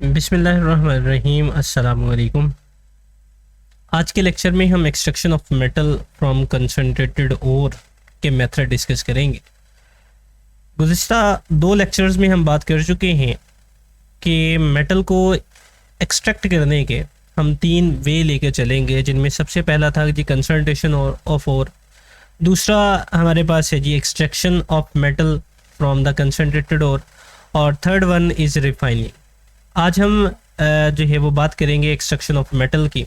बिस्मिल्लाहिर्रहमानिर्रहीम। अस्सलाम वालेकुम। आज के लेक्चर में हम extraction of metal from concentrated ore के मेथड डिस्कस करेंगे। गुज़िश्ता दो लेक्चर्स में हम बात कर चुके हैं कि मेटल को एक्सट्रैक्ट करने के हम तीन वे लेके चलेंगे, जिनमें सबसे पहला था जी कंसनट्रेशन ऑफ ओर, दूसरा हमारे पास है जी extraction of metal from the concentrated ore, और थर्ड वन इज़ रिफाइनिंग। आज हम जो है वो बात करेंगे एक्सट्रैक्शन ऑफ मेटल की,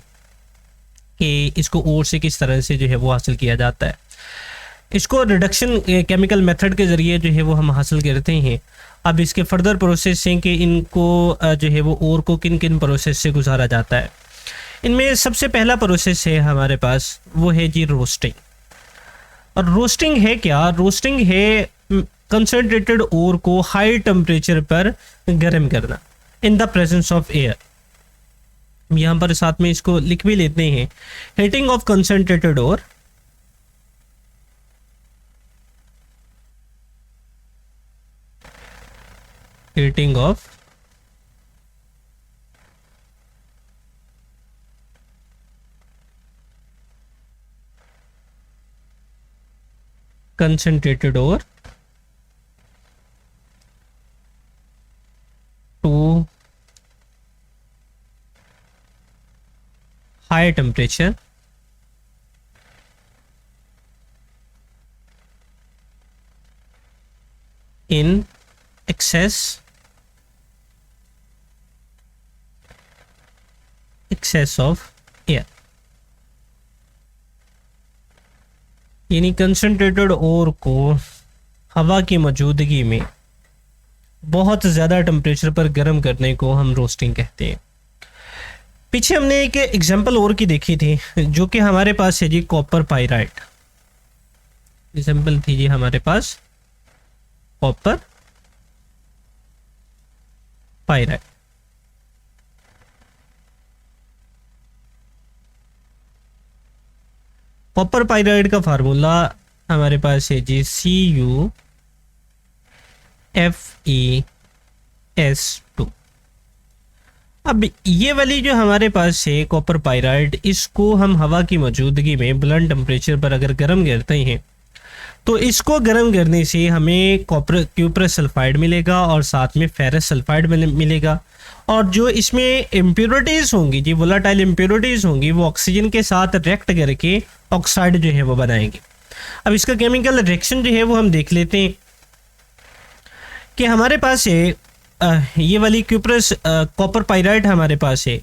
कि इसको ओर से किस तरह से जो है वो हासिल किया जाता है। इसको रिडक्शन केमिकल मेथड के ज़रिए जो है वो हम हासिल करते हैं। अब इसके फर्दर प्रोसेस हैं कि इनको जो है वो ओर को किन किन प्रोसेस से गुजारा जाता है। इनमें सबसे पहला प्रोसेस है हमारे पास, वो है जी रोस्टिंग। और रोस्टिंग है क्या? रोस्टिंग है कंसनट्रेटेड ओर को हाई टेम्परेचर पर गर्म करना in the presence of air. यहाँ पर साथ में इसको लिख भी लेते हैं, heating of concentrated ore heating of concentrated ore to high temperature in excess of air। यानी कंसनट्रेटेड ओर को हवा की मौजूदगी में बहुत ज़्यादा टेम्परेचर पर गर्म करने को हम रोस्टिंग कहते हैं। पीछे हमने एक एग्जांपल और की देखी थी, जो कि हमारे पास है जी कॉपर पाइराइट। एग्जांपल थी जी हमारे पास कॉपर पाइराइट। कॉपर पाइराइड का फार्मूला हमारे पास है जी CuFeS2। अब ये वाली जो हमारे पास है कॉपर पाइराइड, इसको हम हवा की मौजूदगी में ब्लंट टेम्परेचर पर अगर गर्म करते हैं तो इसको गर्म करने से हमें क्यूप्रस सल्फाइड मिलेगा और साथ में फेरस सल्फाइड मिलेगा। और जो इसमें इम्प्योरिटीज़ होंगी जी, वोलाटाइल इम्प्योरिटीज़ होंगी, वो ऑक्सीजन के साथ रिएक्ट करके ऑक्साइड जो है वो बनाएंगे। अब इसका केमिकल रिएक्शन जो है वो हम देख लेते हैं कि हमारे पास है ये वाली क्यूप्रस कॉपर पाइराइड हमारे पास है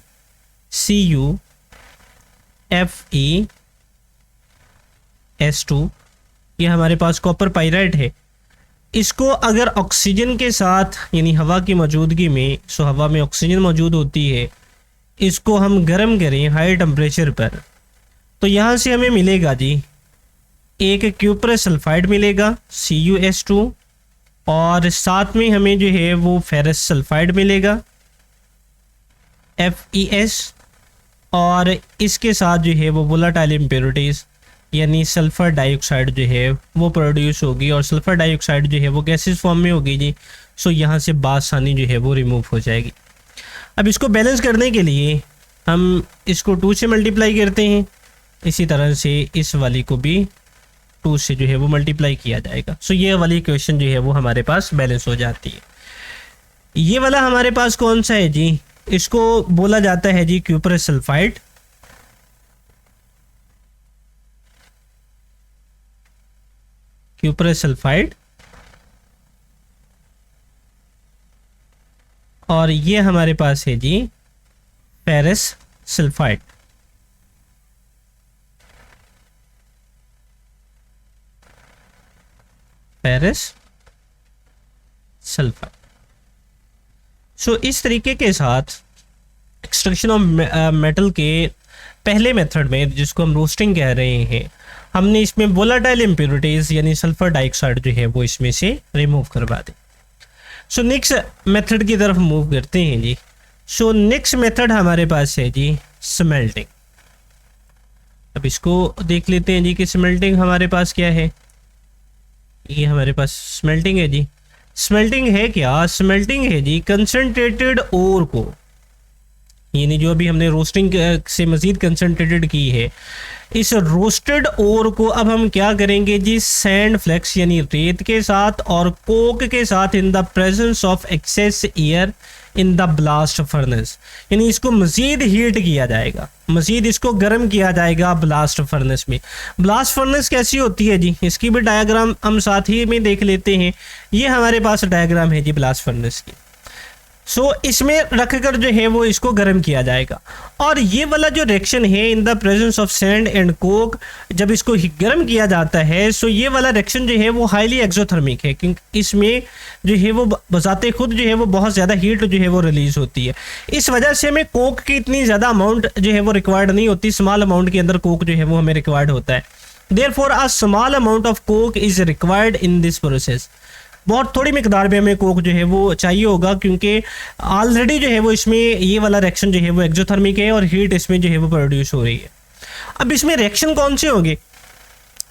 CuFeS2। ये हमारे पास कॉपर पाइराइड है। इसको अगर ऑक्सीजन के साथ यानी हवा की मौजूदगी में, सो हवा में ऑक्सीजन मौजूद होती है, इसको हम गर्म करें हाई टेम्परेचर पर, तो यहाँ से हमें मिलेगा जी एक क्यूप्रस सल्फाइड मिलेगा CuS2, और साथ में हमें जो है वो फेरस सल्फाइड मिलेगा FeS, और इसके साथ जो है वो वोलाटाइल इम्प्योरिटीज़ यानी सल्फ़र डाइऑक्साइड जो है वो प्रोड्यूस होगी, और सल्फ़र डाइऑक्साइड जो है वो गैसेस फॉर्म में होगी जी। सो यहाँ से बासानी जो है वो रिमूव हो जाएगी। अब इसको बैलेंस करने के लिए हम इसको 2 से मल्टीप्लाई करते हैं, इसी तरह से इस वाली को भी 2 से जो है वो मल्टीप्लाई किया जाएगा। सो ये वाली इक्वेशन जो है वो हमारे पास बैलेंस हो जाती है। ये वाला हमारे पास कौन सा है जी? इसको बोला जाता है जी क्यूप्रस सल्फाइड। क्यूप्रस सल्फाइड, और ये हमारे पास है जी ferrous sulphide. Ferrous sulphide. So इस तरीके के साथ एक्सट्रैक्शन ऑफ मेटल के पहले मेथड में, जिसको हम रोस्टिंग कह रहे हैं, हमने इसमें वोलाटाइल इम्प्योरिटीज़ यानी सल्फर डाइऑक्साइड जो है वो इसमें से रिमूव करवा दें। सो नेक्स्ट मेथड की तरफ मूव करते हैं जी। सो नेक्स्ट मेथड हमारे पास है जी स्मेल्टिंग। अब इसको देख लेते हैं जी कि स्मेल्टिंग हमारे पास क्या है। ये हमारे पास स्मेल्टिंग है जी। स्मेल्टिंग है क्या? स्मेल्टिंग है जी कंसनट्रेटेड ओर को यानी जो अभी हमने रोस्टिंग से मज़ीद कंसनट्रेटेड की है, इस रोस्टेड ओर को अब हम क्या करेंगे जी, सैंड फ्लेक्स यानी रेत के साथ और कोक के साथ in the presence of excess air in the blast furnace, यानी इसको मज़ीद हीट किया जाएगा, मज़ीद इसको गर्म किया जाएगा ब्लास्ट फर्नेस में। ब्लास्ट फर्नेस कैसी होती है जी, इसकी भी डायग्राम हम साथ ही में देख लेते हैं। ये हमारे पास डायग्राम है जी ब्लास्ट फर्नेस की। इसमें रख कर जो है वो इसको गर्म किया जाएगा, और ये वाला जो रिएक्शन है इन the presence of sand and Coke, जब इसको गर्म किया जाता है ये वाला रिएक्शन जो है वो हाईली एक्सोथर्मिक है, क्योंकि इसमें जो है वो बजाते खुद जो है वो बहुत ज़्यादा हीट जो है वो रिलीज होती है। इस वजह से हमें कोक की इतनी ज़्यादा अमाउंट जो है वो रिक्वायर्ड नहीं होती, स्मॉल अमाउंट के अंदर कोक जो है वो हमें रिक्वायर्ड होता है। Therefore a small amount of Coke is required in this process, बहुत थोड़ी मिकदार में हमें कोक जो है वो चाहिए होगा, क्योंकि ऑलरेडी जो है वो इसमें ये वाला रिएक्शन जो है वो एक्सोथर्मिक है और हीट इसमें जो है वो प्रोड्यूस हो रही है। अब इसमें रिएक्शन कौन से होंगे,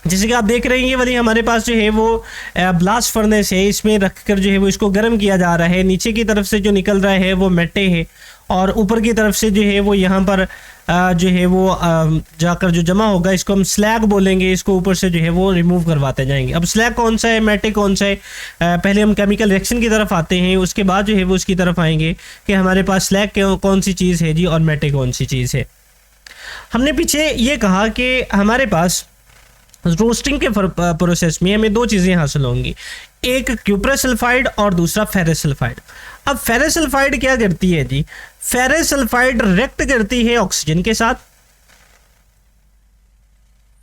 जैसे कि आप देख रहे हैं ये वाली हमारे पास जो है वो ब्लास्ट फर्नेस है, इसमें रख कर जो है वो इसको गर्म किया जा रहा है। नीचे की तरफ से जो निकल रहा है वो मेटे है, और ऊपर की तरफ से जो है वो यहाँ पर जो है वो जाकर जो जमा होगा इसको हम स्लैग बोलेंगे, इसको ऊपर से जो है वो रिमूव करवाते जाएंगे। अब स्लैग कौन सा है, मेटे कौन सा है, पहले हम केमिकल रिएक्शन की तरफ आते हैं, उसके बाद जो है वो उसकी तरफ आएंगे कि हमारे पास स्लैग कौन सी चीज़ है जी और मेटे कौन सी चीज़ है। हमने पीछे ये कहा कि हमारे पास रोस्टिंग के प्रोसेस में हमें दो चीज़ें हासिल होंगी, एक क्यूप्रस सल्फाइड और दूसरा फेरस सल्फाइड। अब फेरस सल्फाइड क्या करती है जी, फेरस सल्फाइड रिएक्ट करती है ऑक्सीजन के साथ,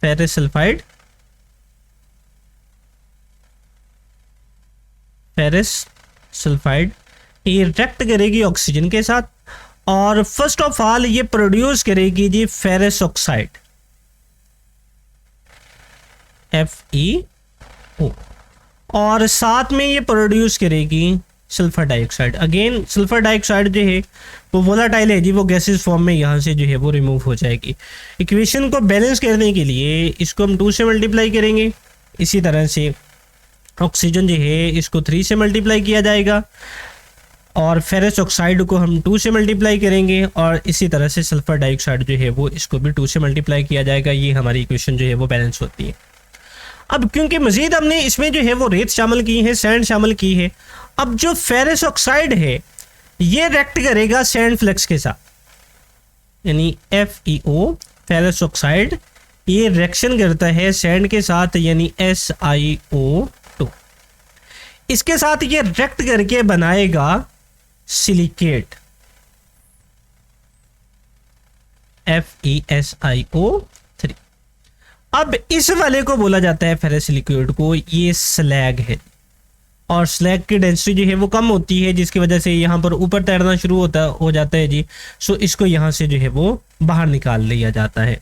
फेरस सल्फाइड ये रिएक्ट करेगी ऑक्सीजन के साथ, और फर्स्ट ऑफ ऑल ये प्रोड्यूस करेगी जी फेरस ऑक्साइड FeO, और साथ में ये प्रोड्यूस करेगी sulphur dioxide. Again sulphur dioxide जो है वो वोलाटाइल है जी, वो गैसेस फॉर्म में यहाँ से जो है वो रिमूव हो जाएगी। इक्वेशन को बैलेंस करने के लिए इसको हम 2 से मल्टीप्लाई करेंगे, इसी तरह से ऑक्सीजन जो है इसको 3 से मल्टीप्लाई किया जाएगा, और फेरस ऑक्साइड को हम 2 से मल्टीप्लाई करेंगे, और इसी तरह से सल्फर डाइऑक्साइड जो है वो इसको भी 2 से मल्टीप्लाई किया जाएगा। ये हमारी इक्वेशन जो है वो बैलेंस होती है। अब क्योंकि मज़ीद हमने इसमें जो है वो रेत शामिल की है, सैंड शामिल की है, अब जो फेरस ऑक्साइड है ये रिएक्ट करेगा सैंड फ्लेक्स के साथ, यानी FeO फेरस ऑक्साइड ये रिएक्शन करता है सैंड के साथ, यानी SiO2। इसके साथ ये रिएक्ट करके बनाएगा सिलिकेट FeSiO3। अब इस वाले को बोला जाता है फेरस लिक्विड को, ये स्लैग है, और स्लैग की डेंसिटी जो है वो कम होती है, जिसकी वजह से यहाँ पर ऊपर तैरना शुरू हो जाता है जी। इसको यहाँ से जो है वो बाहर निकाल लिया जाता है।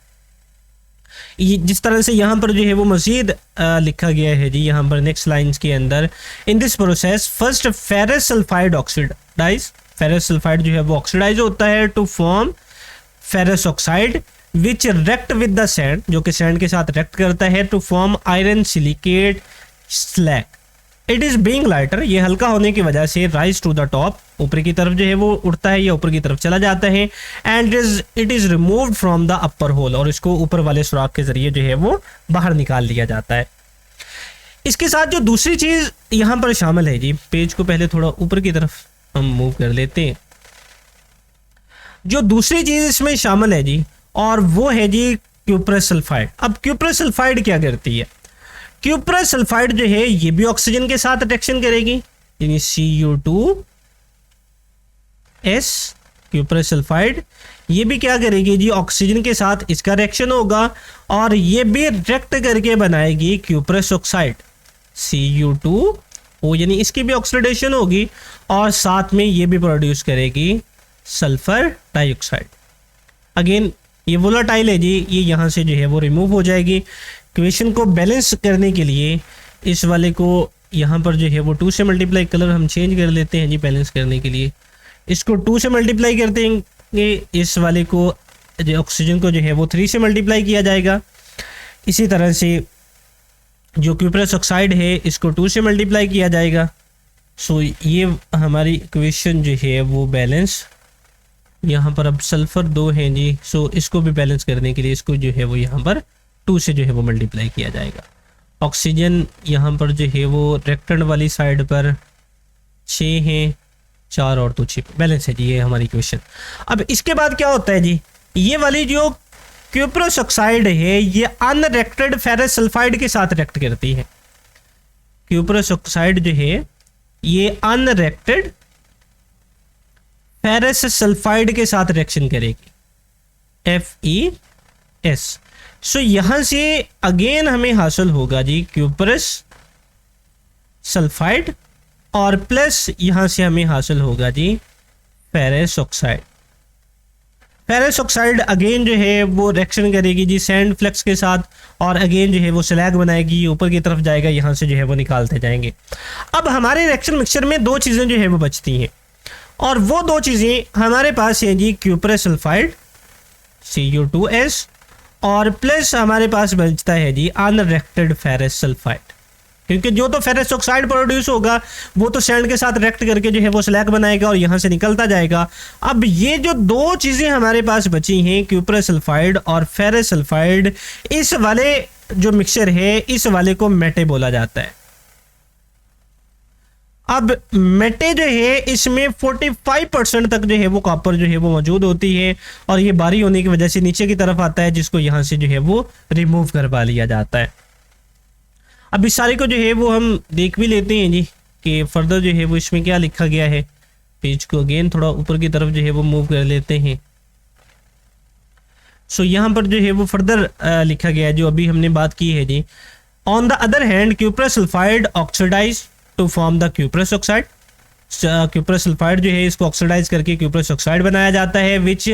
ये जिस तरह से यहाँ पर जो है वो मज़ीद लिखा गया है जी, यहाँ पर नेक्स्ट लाइंस के अंदर, in this process first ferrous sulphide oxidise, ferrous sulphide जो है वो ऑक्सीडाइज होता है to form ferrous oxide which react with the sand, जो कि सैंड के साथ रिएक्ट करता है to form iron silicate slag. It is being lighter, ये हल्का होने की वजह से राइज टू द टॉप, ऊपर की तरफ जो है वो उड़ता है, ये ऊपर की तरफ चला जाता है, and it is removed from the upper hole, और इसको ऊपर वाले सुराख के जरिए जो है वो बाहर निकाल लिया जाता है। इसके साथ जो दूसरी चीज यहाँ पर शामिल है जी, पेज को पहले थोड़ा ऊपर की तरफ हम मूव कर लेते हैं। जो दूसरी चीज इसमें शामिल है जी, और वो है जी क्यूप्रस सल्फाइड। अब क्यूप्रस सल्फाइड क्या करती है, क्यूप्रस सल्फाइड जो है ये भी ऑक्सीजन के साथ रिएक्शन करेगी, यानी Cu2S, क्यूप्रस सल्फाइड ये भी क्या करेगी जी, ऑक्सीजन के साथ इसका रिएक्शन होगा, और ये भी रिएक्ट करके बनाएगी क्यूप्रस ऑक्साइड Cu2O, यानी इसकी भी ऑक्सीडेशन होगी, और साथ में ये भी प्रोड्यूस करेगी सल्फर डाइऑक्साइड। अगेन ये वोलाटाइल है जी, ये यहाँ से जो है वो रिमूव हो जाएगी। इक्वेशन को बैलेंस करने के लिए इस वाले को यहाँ पर जो है वो 2 से मल्टीप्लाई, कलर हम चेंज कर लेते हैं जी बैलेंस करने के लिए, इसको 2 से मल्टीप्लाई करते हैं, इस वाले को जो ऑक्सीजन को जो है वो 3 से मल्टीप्लाई किया जाएगा। इसी तरह से जो क्यूप्रस ऑक्साइड है इसको 2 से मल्टीप्लाई किया जाएगा। सो ये हमारी इक्वेशन जो है वो बैलेंस यहाँ पर अब सल्फर 2 हैं जी, सो इसको भी बैलेंस करने के लिए इसको जो है वो यहाँ पर 2 से जो है वो मल्टीप्लाई किया जाएगा। ऑक्सीजन यहाँ पर जो है वो रेक्टेंड वाली साइड पर 6 हैं, 4 और 2 6 बैलेंस है जी, ये हमारी क्वेश्चन। अब इसके बाद क्या होता है जी, ये वाली जो क्यूप्रस ऑक्साइड है ये अनरेक्टेड फेरस सल्फाइड के साथ रिएक्ट करती है। क्यूप्रस ऑक्साइड जो है ये अनरेक्टेड फेरस सल्फाइड के साथ रिएक्शन करेगी, FeS। सो यहां से अगेन हमें हासिल होगा जी क्यूप्रस सल्फाइड और प्लस यहां से हमें हासिल होगा जी ferrous oxide. Ferrous oxide again जो है वो रिएक्शन करेगी जी सैंड फ्लेक्स के साथ और अगेन जो है वो स्लैग बनाएगी, ऊपर की तरफ जाएगा, यहां से जो है वो निकालते जाएंगे। अब हमारे रिएक्शन मिक्सचर में 2 चीजें जो है वो बचती हैं और वो 2 चीजें हमारे पास है जी क्यूप्रस सल्फाइड Cu2S और प्लस हमारे पास बचता है जी अनरेक्टेड फेरस सल्फाइड, क्योंकि जो तो फेरस ऑक्साइड प्रोड्यूस होगा वो तो सैंड के साथ रिएक्ट करके जो है वो स्लैग बनाएगा और यहां से निकलता जाएगा। अब ये जो 2 चीजें हमारे पास बची हैं क्यूप्रस सल्फाइड और फेरस सल्फाइड, इस वाले जो मिक्सचर है इस वाले को मेटे बोला जाता है। अब मेटे जो है इसमें 45% तक जो है वो कॉपर जो है वो मौजूद होती है और ये भारी होने की वजह से नीचे की तरफ आता है, जिसको यहां से जो है वो रिमूव करवा लिया जाता है। अब इस सारे को जो है वो हम देख भी लेते हैं जी कि फर्दर जो है वो इसमें क्या लिखा गया है। पेज को अगेन थोड़ा ऊपर की तरफ जो है वो मूव कर लेते हैं। सो यहाँ पर जो है वो फर्दर लिखा गया है जो अभी हमने बात की है जी। On the other hand cuprous sulphide oxidise to form the cuprous oxide. Cuprous sulphide जो है इसको ऑक्सीडाइज करके क्यूप्रस ऑक्साइड बनाया जाता है विच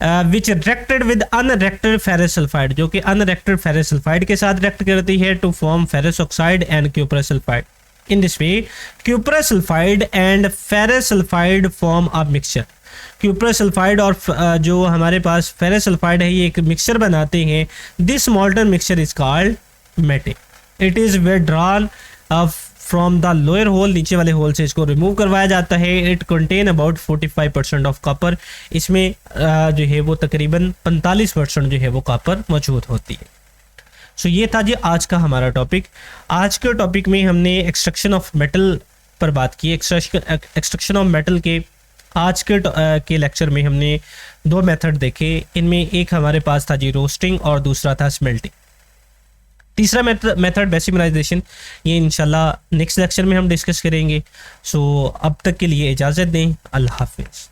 रिएक्टेड विद अनरेक्टेड फेरस सल्फाइड, जो कि अनरेक्टेड फेरस सल्फाइड के साथ रिएक्ट करती है to form ferrous oxide and cuprous sulphide. In this way cuprous sulphide and ferrous sulphide form a mixture. Cuprous sulphide और जो हमारे पास फेरस सल्फाइड है ये एक मिक्सचर बनाते हैं। This molten mixture is called matte. It is withdrawn from the lower hole, नीचे वाले होल से इसको रिमूव करवाया जाता है। It contain about 45% of copper. इसमें जो है वो तकरीबन 45% जो है वो कॉपर मौजूद होती है। सो ये था जी आज का हमारा टॉपिक। आज के टॉपिक में हमने एक्सट्रैक्शन ऑफ मेटल पर बात की। एक्सट्रैक्शन ऑफ मेटल के आज के लेक्चर में हमने 2 मेथड देखे। इनमें एक हमारे पास था जी रोस्टिंग और दूसरा था स्मेल्टिंग। तीसरा मेथड बेसिमराइजेशन, ये इंशाल्लाह नेक्स्ट लेक्चर में हम डिस्कस करेंगे। सो अब तक के लिए इजाज़त दें। अल्लाह हाफिज़।